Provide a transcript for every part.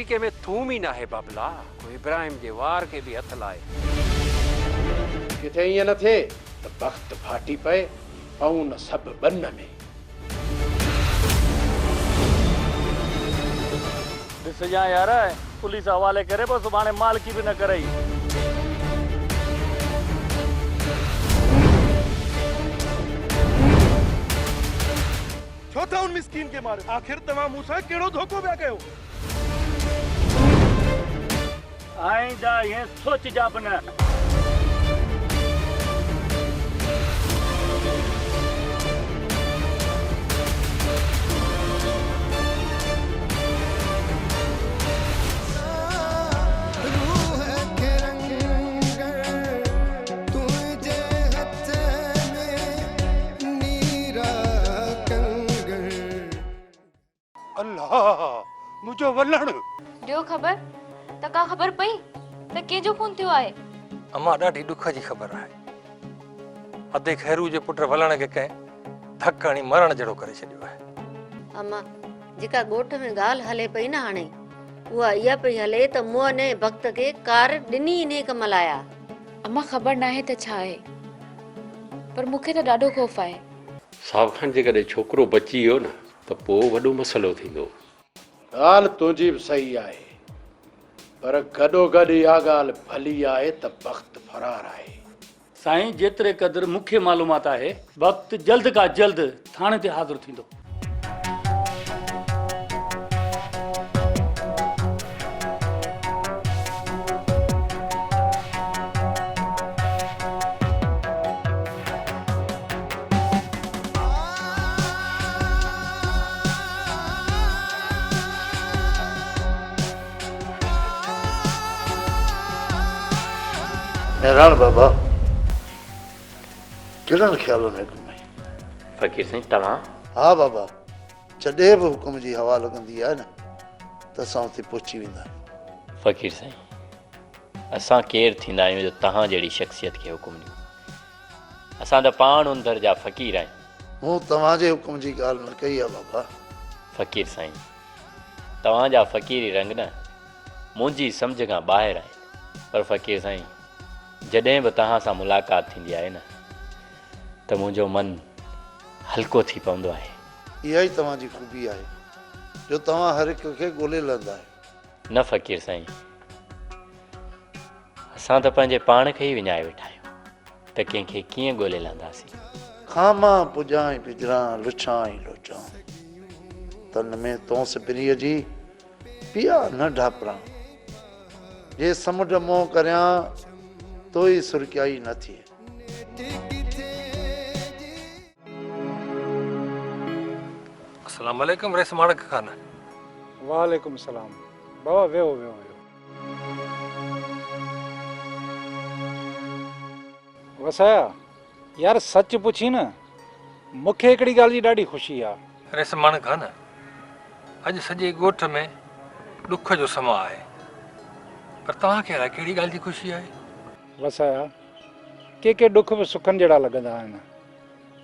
अहिड़ी कंहिंमें थूम ई नाहे बाबला, कोई इब्राहिम जे वार खे बि हथ लाए। किथे ईअं न थिए त वक़्तु फाटी पए ऐं न सभु बन में। ॾिसजां यार, पुलिस हवाले करे पोइ सुभाणे मालकी बि न करई। छो था उन मिस्कीन के मारे? आखिर तव्हां मूंसां कहिड़ो धोखो पिया कयो? आईंदा ईअं सोचजा बि न। अल्लाह मुझो वलण ॾियो ख़बर त का ख़बर पई त कंहिंजो खून थियो आहे? अम्मा ॾाढी ॾुख जी ख़बर आहे। अधे खैरू जे पुट वलण खे कंहिं धक हणी मरण जहिड़ो करे छॾियो आहे। अम्मा जेका ॻोठ में ॻाल्हि हले पई न हाणे, उहा इहा पई हले त मूं ने भक्त खे कार ॾिनी इन कम लाइ आहे। अम्मा ख़बर नाहे त छा आहे, पर मूंखे त ॾाढो ख़ौफ़ आहे। साहब खान जेकॾहिं छोकिरो बची वियो न त पोइ वॾो मसइलो थींदो। ॻाल्हि तुंहिंजी बि सही आहे, पर गॾोगॾु इहा ॻाल्हि भली आहे त वक़्तु फरार आहे। साईं जेतिरे क़दुरु मूंखे मालूमात आहे, वक़्तु जल्द खां जल्द थाणे ते हाज़िर थींदो। मेहरान बाबा कहिड़नि ख़्यालनि में घुमाई? फ़कीर साईं तव्हां? हा बाबा, जॾहिं बि हुकुम जी हवा लॻंदी आहे न त असां उते पहुची वेंदा आहियूं। फ़कीर साईं, असां केरु थींदा आहियूं जो तव्हां जहिड़ी शख़्सियत खे हुकुम ॾियूं? असां त पाण उंदर जा फ़कीर आहियूं। मूं तव्हांजे हुकुम जी ॻाल्हि न कई आहे बाबा। फ़कीर साईं, तव्हांजा फ़कीरी रंग न मुंहिंजी सम्झ खां ॿाहिरि आहिनि, पर फ़कीर साईं जॾहिं बि तव्हां सां मुलाक़ात थींदी आहे न त मुंहिंजो मन हल्को थी पवंदो आहे। इहा ई तव्हांजी ख़ूबी आहे जो तव्हां हर हिक खे ॻोल्हे लहंदा आहियो। न फ़कीर साईं, असां त पंहिंजे पाण खे ई विञाए वेठा आहियूं त कंहिंखे कीअं ॻोल्हे लहंदासीं। खामां पुॼां पिजरां लुछां ई लोचां, तन में तो सिपरीअ जी पिया न ढापरां, जे समुंड मोह करियां तो ई सुरकियाई न थिए। अस्सलाम वालेकुम रेस माणक खान। वालेकुम सलाम। बाबा वेहो वेहो वेहो। वसाया यार सच पुछी न, मूंखे हिकिड़ी ॻाल्हि जी ॾाढी ख़ुशी आहे। रेस माणक खान, अॼु सॼे ॻोठ में ॾुख जो समां आहे, पर तव्हांखे अलाए कहिड़ी ॻाल्हि जी ख़ुशी आहे? वसाया के ॾुख बि सुखनि जहिड़ा लॻंदा आहिनि,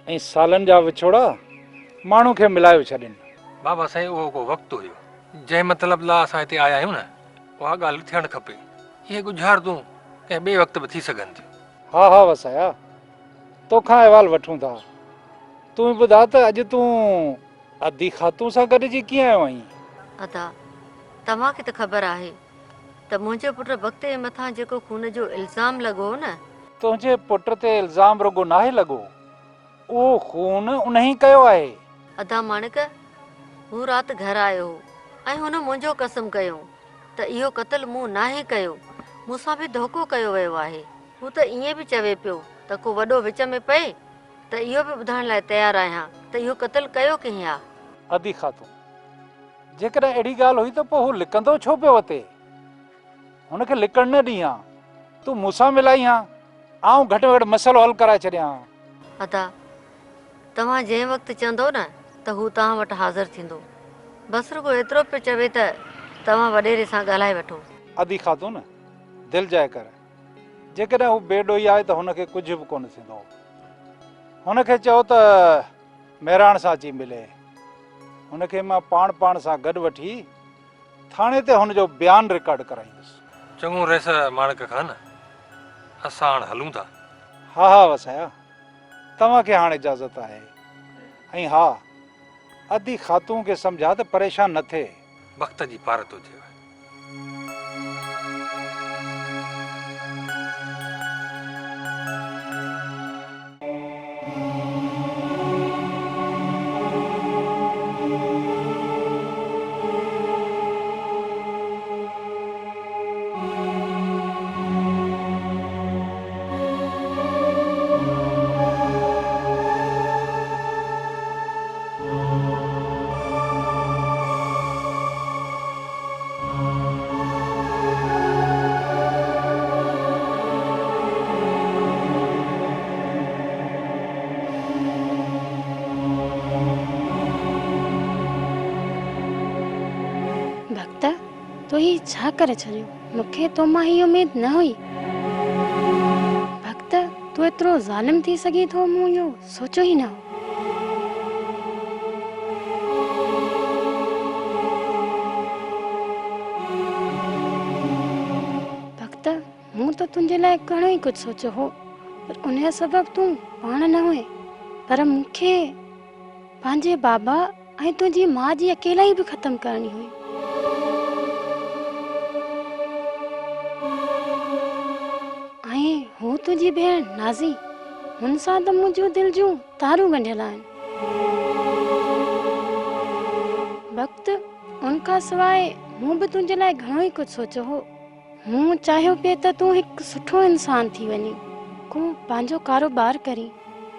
ऐं सालनि जा विछोड़ा माण्हू खे मिलाए छॾनि। बाबा साईं, उहो को वक़्तु हुयो जंहिं मतिलब लाइ असां हिते आया आहियूं न, उहा ॻाल्हि थियणु खपे। इहे गुज़ारतूं कंहिं ॿिए वक़्तु बि थी सघनि थियूं। हा हा वसाया, तोखां अहवाल वठूं था। तूं ॿुधा त अॼु तूं अदी ख़ातून सां गॾिजी कीअं आयो आहीं? अदा तव्हांखे त ख़बर आहे त मुंहिंजे पुट भक्त जे मथां जेको खून जो इल्ज़ाम लॻो न, तुंहिंजे पुट ते इल्ज़ाम रुगो नाहे लॻो, उहो खून उन्ही कयो आहे। अदा माणिक, हू राति घर आयो हो ऐं हुन मुंहिंजो कसम कयो त इहो क़त्ल मूं नाहे कयो, मूंसां बि धोखो कयो वियो आहे। हू त ईअं बि चवे पियो त को वॾो विच में पए त इहो बि ॿुधाइण लाइ तयारु आहियां त इहो क़त्ल कयो कंहिं आहे। अदी ख़ातून, जेकॾहिं अहिड़ी ॻाल्हि हुई त पोइ हू लिकंदो छो पियो अते? हुनखे लिकण न ॾीं हा, तूं मूंसां मिलाई हा, आऊं घटि में घटि मसइलो हल कराए छॾियां हा। अदा तव्हां जंहिं वक़्तु चवंदो न त हू तव्हां वटि हाज़िर थींदो, बसि रुगो एतिरो पियो चवे त तव्हां वॾेरे सां ॻाल्हाए वठो। अदी ख़ातून, दिलि जाए कर, जेकॾहिं हू बेॾोही आहे त हुनखे कुझु बि कोन थींदो। हुनखे चओ त महिराण सां अची मिले, हुनखे मां पाण सां गॾु वठी थाने ते हुनजो बयान रिकॉर्ड कराईंदुसि। चङो रेस माणक खां न, असां हाणे हलूं था। हा हा वसाया, तव्हांखे हाणे इजाज़त आहे। ऐं हा, अदी ख़ातून खे सम्झा त परेशान न थिए। वक़्त जी पारत हुजे। भक्ता, तो ही छा करे छॾियो? मूंखे तो मां ही उम्मीद न हुई। भक्ता, तू एतिरो ज़ालिम थी सघी थो, मूं इहो सोचो ही न हो। भक्ता, मूं तो तुंहिंजे लाइ घणो ई कुझु सोचो हो, पर उनजो सबबु तूं पाण न हुए, पर मूंखे पंहिंजे बाबा ऐं तुंहिंजी माउ जी अकेलाई बि ख़तमु करणी हुई। ऐं हू तुंहिंजी भेण नाज़ी, हुन सां त मुंहिंजो दिलि जूं तारूं ॻंढियल आहिनि। वक़्तु उनखां सवाइ मूं बि तुंहिंजे लाइ घणो ई कुझु सोचो हो। मूं चाहियो पिए त तूं हिकु सुठो इंसान थी वञे, को पंहिंजो कारोबार करी,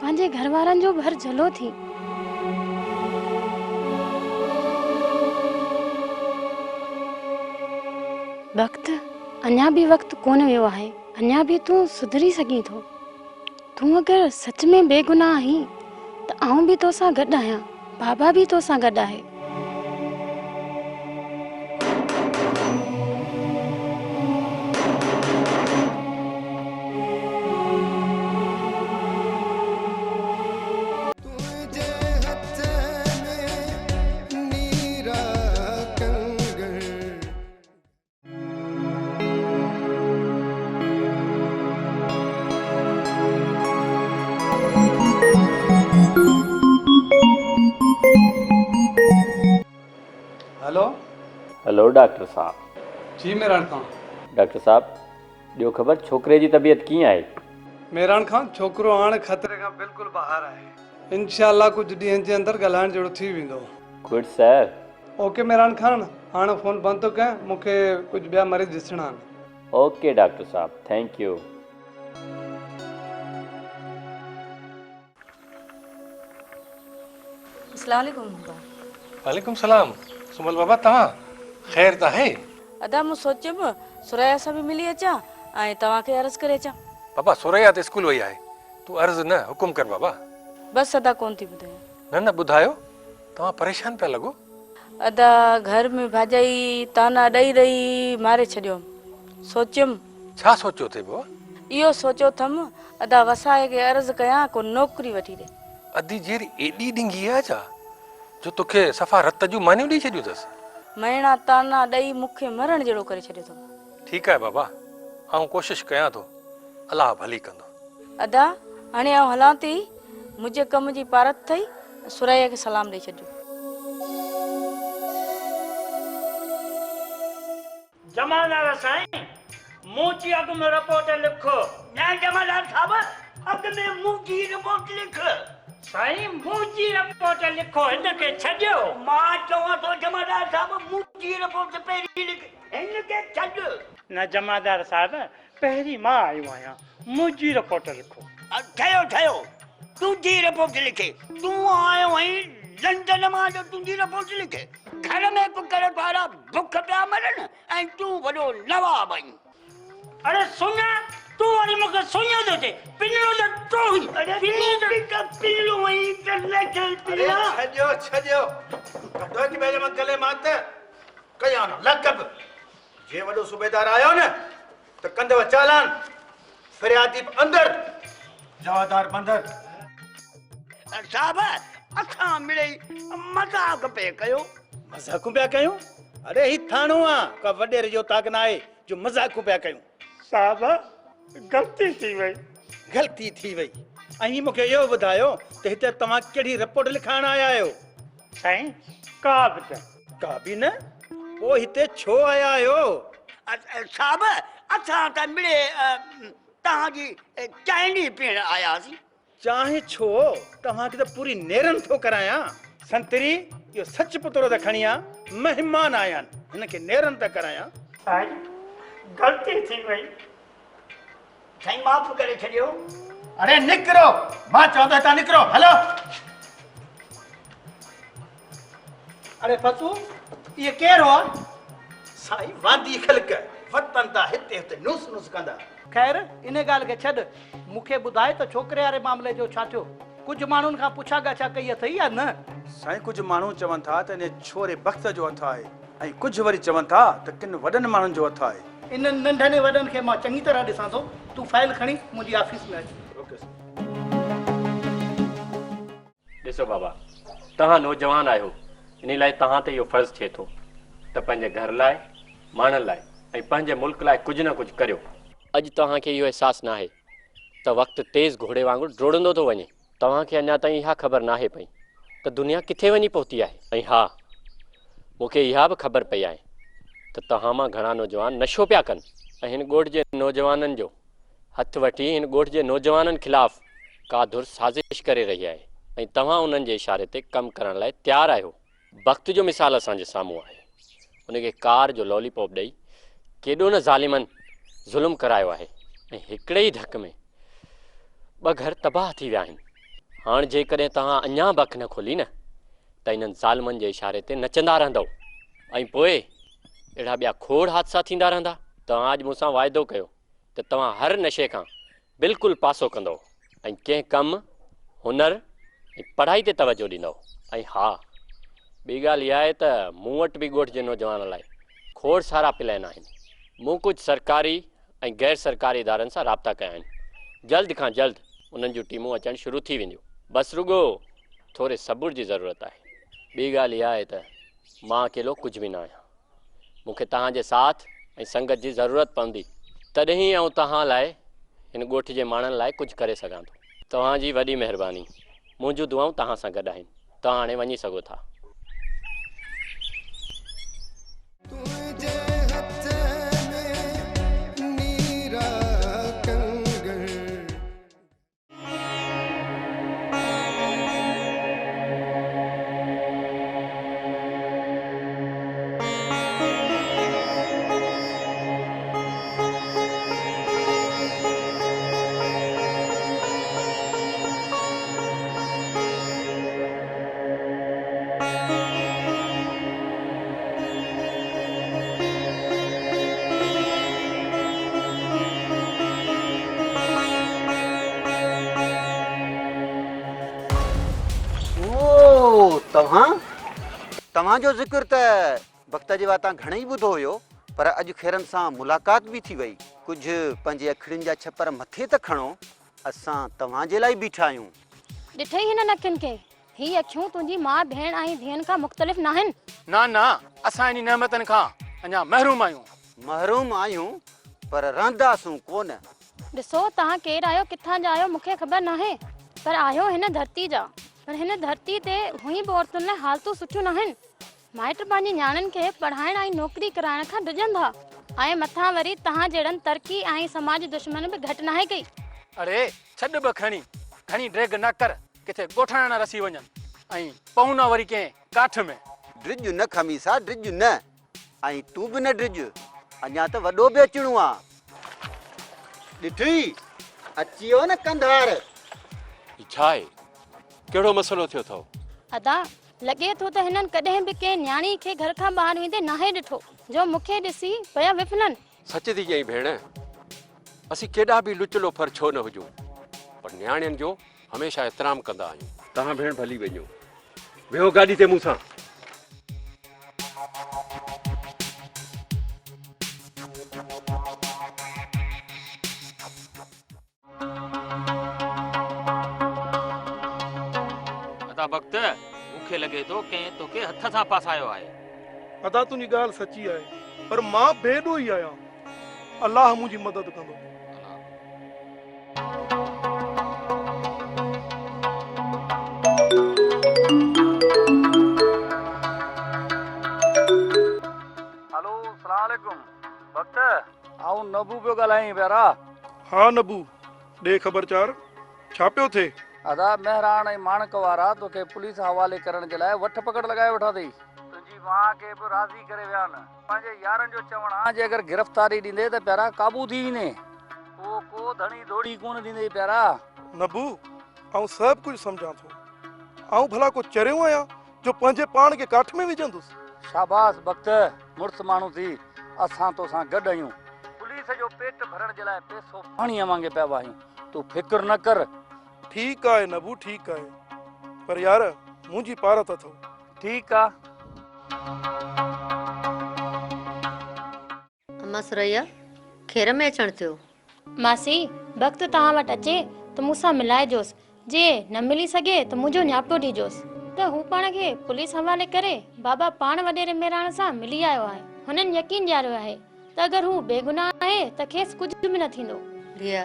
पंहिंजे घर वारनि जो घर झलो थी। वक़्तु अञा बि वक़्तु कोन वियो आहे, अञा बि तूं सुधरी सघीं थो। तूं अगरि सच में बेगुनाह आहीं त आऊं बि तोसां गॾु आहियां, बाबा बि तोसां गॾु आहे। हेलो। हेलो डॉक्टर साहब। जी मेहरान खां। डॉक्टर साहब, ॾियो ख़बर छोकिरे जी तबीयत कीअं आहे? मेहरान खां, छोकिरो हाणे ख़तरे खां बिल्कुलु ॿाहिरि आहे। इंशाअल्लाह कुझु ॾींहंनि जे अंदरि ॻाल्हाइण जहिड़ो थी वेंदो। Good sir. Okay Mehran Khan, हाणे फ़ोन बंदि थो कयां, मूंखे कुझु ॿिया मरीज़ ॾिसणा आहिनि। ओके डॉक्टर साहब, थैंक यू। अस्सलाम वालेकुम। वालेकुम सलाम। सुमल बाबा, तव्हां ख़ैर त आहे? अदा मूं सोचियमि सुरैया सां बि मिली अचां ऐं तव्हांखे अर्ज़ु करे अचां। बाबा सुरैया त स्कूल वई आहे, तूं अर्ज़ु न हुकुम कर बाबा। बसि अदा कोन थी ॿुधायां। न न ॿुधायो, तव्हां परेशान पिया लॻो। अदा घर में भाॼाई ताना ॾेई ॾेई मारे छॾियोमि। सोचियमि। छा सोचियो अथई बाबा? इहो सोचियो अथमि अदा वसाए खे अर्ज़ु कयां को नौकिरी वठी ॾे। अदी जेरी एॾी ॾिंगी आहे छा जो तोखे सफ़ा रत जूं मानियूं ॾेई छॾियूं अथसि? महीना ताना ॾेई मूंखे मरण जहिड़ो करे छॾियो अथमि। ठीकु आहे बाबा, आउं कोशिशि कयां थो, अलाह भली कंदो। अदा हाणे आउं हलां थी, मुंहिंजे कम जी पारत अथई, सुरैया खे सलाम ॾेई छॾियो। जमादार साईं, मुंहिंजी अॻु में रिपोर्ट लिखो। न जमादार साहब, अॻु में मुंहिंजी रिपोर्ट लिख। साईं मुंहिंजी रिपोर्ट लिखो, हिनखे छॾियो। मां चवां थो जमादार साहब, मुंहिंजी रिपोर्ट पहिरीं लिख, हिनखे छॾ। न जमादार साहब, पहिरीं मां आयो आहियां, मुंहिंजी रिपोर्ट लिखो। ठहियो ठहियो, तुंहिंजी रिपोर्ट लिखे। तूं आयो आहीं लंडन मां, जो तुंहिंजी रिपोर्ट लिखे। घर में कुकर वारा भुख पिया मरनि ऐं तूं वॾो नवाब आहीं। अरे सुञा, तूं वरी मूंखे सुञो थो चए। पिनड़ो त तूं हुई। पिनड़ो हुई त लॻल पिनड़ा। छॾियो कढो कि मेरे मन गले मात कया न लकब। जे वॾो सूबेदार आयो न त कंदव चालान, फरियादी अंदर, जवादार बंदर। साहब अखां मिड़ई मज़ाक पे कयो। मज़ाक पिया कयूं? अरे ही थाणो आहे का वॾेरे जो ताक न आहे जो मज़ाक पिया कयूं। साहब गलती थी वई। ग़लती थी वई। ऐं मूंखे इहो ॿुधायो त हिते तव्हां कहिड़ी रिपोर्ट लिखाइण आया आहियो? साईं का बि न। का बि न? पोइ हिते छो आया आहियो? साहब असां त मिड़े तव्हांजी चांहिनी पीअण आयासीं। चाहे छो? तव्हांखे त पूरी नेरन थो करायां। संतरी इहो सच पुतरो त खणी आ, महिमान आया आहिनि, हिन खे नेरन त करायां। साईं गलती थी वई। साईं माफ़ करे छॾियो। अरे निकिरो, मां चवंदो हितां निकिरो, हलो। अरे फसू ये केरु हो? साईं वांदी ख़लक वतन ता हिते हिते नुस नुस कंदा। खैर इन ॻाल्हि खे छॾ, मूंखे ॿुधाए त छोकिरे वारे मामले जो छा थियो? कुझु माण्हुनि खां पुछा ॻाछा कई अथई या न? साईं कुझु माण्हू चवनि था त इन छोरे वक़्त जो हथ आहे ऐं कुझु वरी चवनि था त किन वॾनि माण्हुनि जो हथ आहे। इन नंढनि वॾनि खे मां चङी तरह ॾिसां थो। तूं फाइल खणी मुंहिंजी ऑफिस में अच। ॾिसो बाबा, तव्हां नौजवान आहियो, इन लाइ तव्हां ते इहो फ़र्ज़ु थिए थो त पंहिंजे घर लाइ, माण्हुनि लाइ ऐं पंहिंजे मुल्क लाइ कुझु न कुझु करियो। अॼु तव्हांखे इहो अहसासु नाहे त वक़्तु तेज़ घोड़े वांगुरु डोड़ंदो थो वञे। तव्हांखे अञा ताईं इहा ख़बर नाहे पई त दुनिया किथे वञी पहुती आहे। ऐं हा, मूंखे इहा बि ख़बर पई आहे त तव्हां मां घणा नौजवान नशो पिया कनि ऐं हिन ॻोठ जे नौजवाननि जो हथु वठी हिन ॻोठ जे नौजवाननि ख़िलाफ़ का धुर साज़िश करे रही आहे ऐं तव्हां उन्हनि जे इशारे ते कमु करण लाइ तयारु आहियो। वक़्त जो मिसाल असांजे साम्हूं आहे। उनखे कार जो लॉलीपॉप ॾेई केॾो न ज़ालिमनि ज़ुल्म करायो आहे ऐं हिकिड़े ई धक में 2 घर तबाह थी विया आहिनि। हाणे जेकॾहिं तव्हां अञा बख न खोली न त इन्हनि ज़ालिमनि जे इशारे ते नचंदा रहंदव ऐं पोइ अहिड़ा ॿिया खोड़ हादसा थींदा रहंदा। तव्हां अॼु मूंसां वाइदो कयो त तव्हां हर नशे खां बिल्कुलु पासो कंदव ऐं कंहिं कमु, हुनर ऐं पढ़ाई ते तवजो ॾींदव। ऐं हा, ॿी ॻाल्हि इहा आहे त मूं वटि बि ॻोठ जे नौजवान लाइ खोड़ सारा प्लान आहिनि। मूं कुझु सरकारी ऐं गैर सरकारी इदारनि सां राब्ता कया आहिनि। जल्द खां जल्द उन्हनि जूं टीमूं अचणु शुरू थी वेंदियूं। बसि रुॻो थोरे सबुर जी ज़रूरत आहे। ॿी ॻाल्हि इहा आहे त मां अकेलो कुझु बि न आहियां। मूंखे तव्हांजे साथ ऐं संगत जी ज़रूरत पवंदी, तॾहिं ई आउं तव्हां लाइ, हिन ॻोठ जे माण्हुनि लाइ कुझु करे सघां थो। तव्हांजी वॾी महिरबानी। मुंहिंजूं दुआऊं तव्हां सां गॾु आहिनि। तव्हां हाणे वञी सघो था। तव्हांजो ज़िक्र त वक़्त जे वातां घणेई ॿुधो हुयो, पर अॼु खेरनि सां मुलाक़ात बि थी वई। कुझु पंहिंजे अखियुनि जा छपर मथे त खणो, असां तव्हांजे लाइ बीठा आहियूं। ॾिठई हिन अखियुनि खे? ही अखियूं तुंहिंजी माउ भेण ऐं धीअनि खां मुख़्तलिफ़ न आहिनि। न असां इन नेमतनि खां अञा महरूम आहियूं। महरूम आहियूं पर रहंदासूं कोन। ॾिसो, तव्हां केरु आहियो, किथां जा आहियो, मूंखे ख़बर नाहे, पर आहियो हिन धरती जा। पर हिन धरती ते हुई बि औरतुनि लाइ हालतूं सुठियूं न आहिनि। माइट पंहिंजी न्याणियुनि खे पढ़ाइण ऐं नौकिरी कराइण खां डिॼंदा, ऐं मथां वरी तव्हां जहिड़नि तरक़ी ऐं समाज दुश्मन बि घटि नाहे कई। अरे छॾ बि खणी ड्रेग न कर, किथे ॻोठाणा न रसी वञनि ऐं पऊं न वरी कंहिं काठ में। ड्रिज न खमीसा, ड्रिज न, ऐं तूं बि न ड्रिज, अञा त वॾो बि अचिणो आहे। ॾिठी अची वियो न कंधार। छा आहे? कहिड़ो मसइलो थियो अथव? अदा लॻे थो त हिननि कॾहिं बि कंहिं न्याणी खे घर खां ॿाहिरि वेंदे नाहे ॾिठो, जो मूंखे ॾिसी पिया विफलनि। सच थी चई भेण, असीं केॾा बि लुचलो फर छो न हुजूं, पर न्याणियुनि जो हमेशह एतिराम कंदा आहियूं। तव्हां भेण भली वञो, वेहो गाॾी ते मूंसां। वक़्तु मूंखे लॻे थो कंहिं तोखे हथ सां फासायो आहे। अदा तुंहिंजी ॻाल्हि सची आहे, पर मां बेॾो ई आहियां। अलाह मुंहिंजी मदद कंदो। हेलो, अस्सलाम वालेकुम। वक्त आऊं नबू पियो ॻाल्हाईं प्यारा। हाँ नबू, ॾे ख़बरचार, छा पियो थिए? अदा मेहरान ऐं माणक वारा तोखे पुलिस हवाले करण जे लाइ वठ पकड़ लॻाए वठा अथई। तुंहिंजी माउ खे बि राज़ी करे विया आहिनि। पंहिंजे यारनि जो चवणु आहे जे अगरि गिरफ़्तारी ॾींदे त प्यारा क़ाबू थी वेंदे, पोइ को धणी धोड़ी कोन थींदे प्यारा। नबू, आऊं सभु कुझु सम्झां थो। आऊं भला को चरियो आहियां जो पंहिंजे पाण खे काठ में विझंदुसि? शाबाश वक्त, मुड़ुस माण्हू थी असां तोसां गॾु आहियूं। पुलिस जो पेट भरण जे लाइ पैसो पाणीअ वांगे पिया वाहियूं। तूं फिक्र न कर। ठीकु आहे नबू, ठीकु आहे, पर यार मुंहिंजी पारत अथव। ठीकु आहे। अम्मा सुरैया, खेर में अचण थियो? मासी, वक़्तु तव्हां वटि अचे त मूंसां मिलाइजोसि। जे न मिली सघे त मुंहिंजो न्यापो ॾिजोसि। त हू पाण खे पुलिस हवाले करे बाबा पाण वॾेरे मेराण सां मिली आयो आहे। हुननि यकीन ॾियारियो आहे त अगरि हू बेगुनाह आहे त खेसि कुझु बि न थींदो। दिया,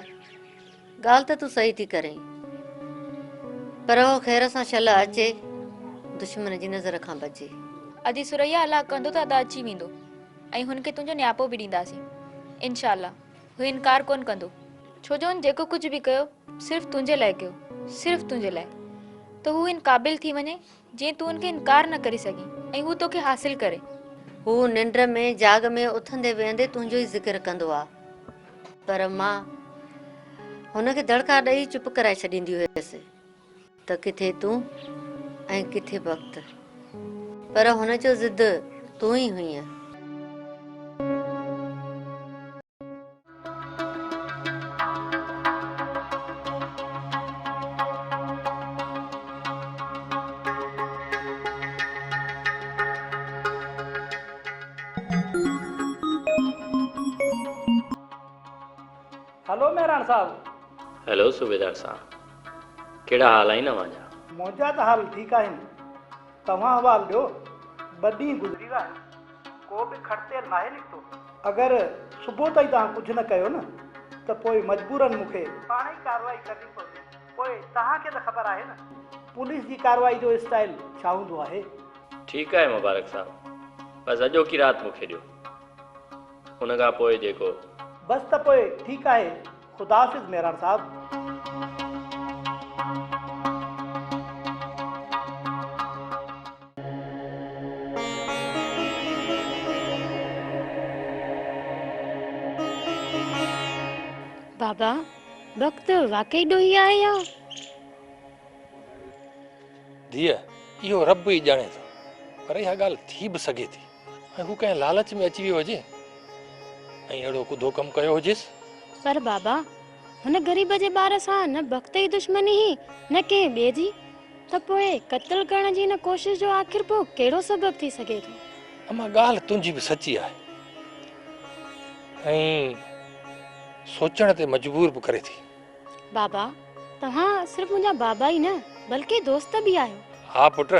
ॻाल्हि त तूं सही थी करें, पर हो ख़ैर सां शल अचे, दुश्मन जी नज़र खां बचे। अदी सुरैया अलाह कंदो त अदा अची वेंदो ऐं हुनखे तुंहिंजो न्यापो बि ॾींदासीं इंशाअल्लाह। हू इनकार कोन कंदो, छो जो हुन जेको कुझु बि कयो सिर्फ़ु तुंहिंजे लाइ कयो, सिर्फ़ु तुंहिंजे लाइ। त हू इन क़ाबिल थी वञे जीअं तूं हुनखे इनकार न करे सघीं ऐं हू तोखे हासिल करे। हू निंड में जाग में उथंदे वेहंदे तुंहिंजो ई ज़िक्र कंदो आहे, पर मां हुनखे दड़का ॾेई चुप कराए छॾींदी हुयसि त किथे तूं ऐं किथे वक़्तु, पर हुनजो ज़िद तूं ई हुईं। हेलो मेहरान साहब। हेलो सूबेदार साहब, कहिड़ा हाल आहिनि अव्हांजा? मुंहिंजा त हाल ठीकु आहिनि, तव्हां हवाल ॾियो। ॿ ॾींहं गुज़री विया, को बि खड़तेल नाहे निकितो। अगरि सुबुह ताईं तव्हां कुझु न कयो न त पोइ मजबूरन मूंखे पाण ई कार्रवाई करणी पवंदी। पोइ तव्हांखे त ख़बर आहे न पुलिस जी कार्रवाई जो स्टाइल छा हूंदो आहे। ठीकु आहे मुबारक साहब, बसि अॼोकी राति मूंखे ॾियो, हुन खां पोइ जेको। बसि त पोइ ठीकु आहे, ख़ुदा हाफ़िज़ मेहरान साहब। बाबा, वक़्तु वाकई ॾोही आहे या? धीअ, इहो रब ई ॼाणे थो, पर इहा ॻाल्हि थी बि सघे थी ऐं हू कंहिं लालच में अची वियो हुजे ऐं अहिड़ो कुदो कमु कयो हुजेसि। पर बाबा, हुन ग़रीब जे ॿार सां न वक़्त जी दुश्मनी ही न कंहिं ॿिए जी, त पोइ क़त्ल करण जी न कोशिश जो आख़िर पोइ कहिड़ो सबबु थी सघे थो? अम्मा, ॻाल्हि तुंहिंजी बि सची आहे ऐं सोचण ते मजबूर बि करे थी। बाबा, तव्हां सिर्फ़ु मुंहिंजा बाबा ई न बल्कि दोस्त बि आहियो। हा पुट,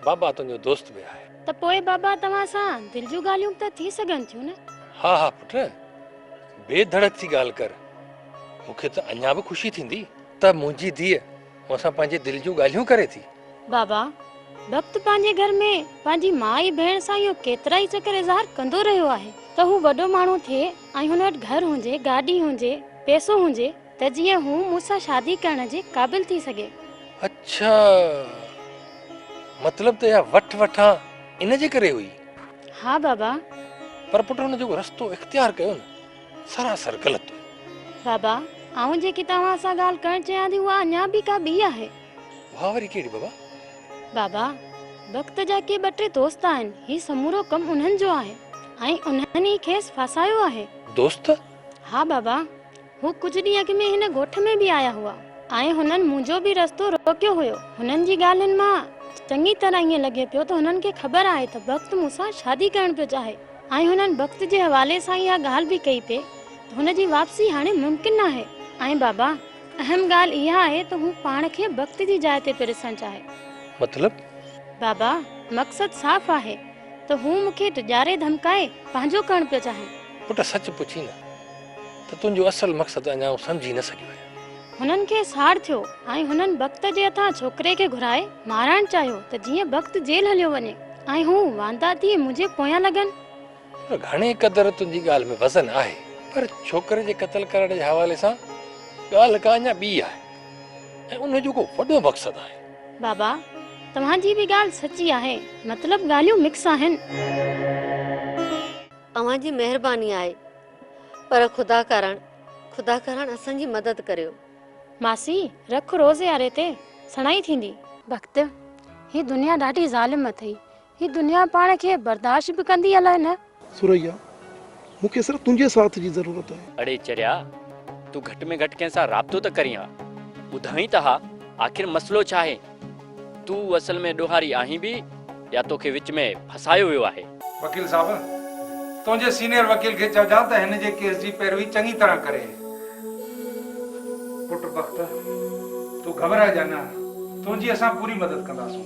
बाबा तुंहिंजो दोस्त बि आहे। त पोइ बाबा तव्हां सां दिलि जूं ॻाल्हियूं त थी सघनि थियूं न? हा हा पुट, बेधड़क थी ॻाल्हि कर। मूंखे त अञा बि ख़ुशी थींदी त मुंहिंजी धीअ मूंसां पंहिंजे दिलि जूं ॻाल्हियूं करे थी। बाबा, वक़्तु पंहिंजे घर में पंहिंजी माउ ऐं भेण सां इहो केतिरा ई चकर इज़हार कंदो रहियो आहे त हू वॾो माण्हू थिए ऐं हुन वटि घर हुजे, गाॾी हुजे, पैसो हुजे, त जीअं हू मूंसां शादी करण जे क़ाबिल थी सघे। अच्छा, मतलब त इहा वठां इन जे करे हुई? हाँ बाबा। पर पुट, हुन जेको रस्तो इख्तियार कयो न, सरासर ग़लति हुई। बाबा, आऊं जेकी तव्हां सां ॻाल्हि करणु चाहियां थी उहा अञा बि का ॿी आहे। वाह, वरी कहिड़ी बाबा? बाबा, वक़्तु जा के ॿ टे दोस्त आहिनि, ही समूरो कमु उन्हनि जो आहे ऐं उन्हनि ई खेसि फसायो आहे। दोस्त? हा बाबा, हू कुझु ॾींहं अॻु में हिन ॻोठ में बि आया हुआ ऐं हुननि मुंहिंजो बि रस्तो रोकियो हुयो। हुननि जी ॻाल्हियुनि मां चङी तरह ईअं लॻे पियो त हुननि खे ख़बर आहे त वक़्तु मूंसां शादी करणु पियो चाहे ऐं हुननि वक़्तु जे हवाले सां इहा ॻाल्हि बि कई पे त हुनजी वापसी हाणे मुमकिन न आहे। ऐं बाबा, अहम ॻाल्हि इहा आहे त हू पाण खे वक़्तु जी जाइ ते पियो ॾिसणु चाहे। मतलब? बाबा, मक़सदु साफ़ आहे त त हू मूंखे टिजारे धमकाए पंहिंजो करण पियो चाहे। पुट सच पुछी न त तुंहिंजो असल मक़सदु अञा सम्झी न सघियो आहे। हुननि खे साड़ थियो ऐं हुननि वक़्त जे हथां छोकिरे खे घुराए मारणु चाहियो त जीअं वक़्त जेल हलियो वञे ऐं हू वांदा थी मुंहिंजे पोयां लॻनि। पर घणे क़दुरु तुंहिंजी ॻाल्हि में वज़न आहे, पर छोकिरे जे क़त्ल करण जे हवाले सां ॻाल्हि का अञा ॿी आहे ऐं उनजो को वॾो मक़सदु आहे। बाबा तव्हांजी बि ॻाल्हि सची आहे, मतिलबु ॻाल्हियूं मिक्स आहिनि। तव्हांजी महिरबानी आहे, पर खुदा करण असांजी मदद करियो। मासी रख रोज़े वारे ते सणाई थींदी। वक़्त ही दुनिया ॾाढी ज़ालिम अथई, ही दुनिया पाण खे बर्दाश्त बि कंदी अलाए न। सुरैया मूंखे सिर्फ़ तुंहिंजे साथ जी ज़रूरत आहे। अड़े चरिया, तू घटि में घटि कंहिंसां राब्तो त करी हा, ॿुधाई त हा आख़िर मसलो छा आहे। तू असल में ॾोहारी आहीं बि या तोखे विच में फसायो वियो आहे। वकील साहब तुंहिंजे सीनियर वकील खे चइजां त हिन जे केस जी पैरवी चङी तरह करे। पुट वक़्त तूं घबराइजां न, तुंहिंजी असां पूरी मदद कंदासूं।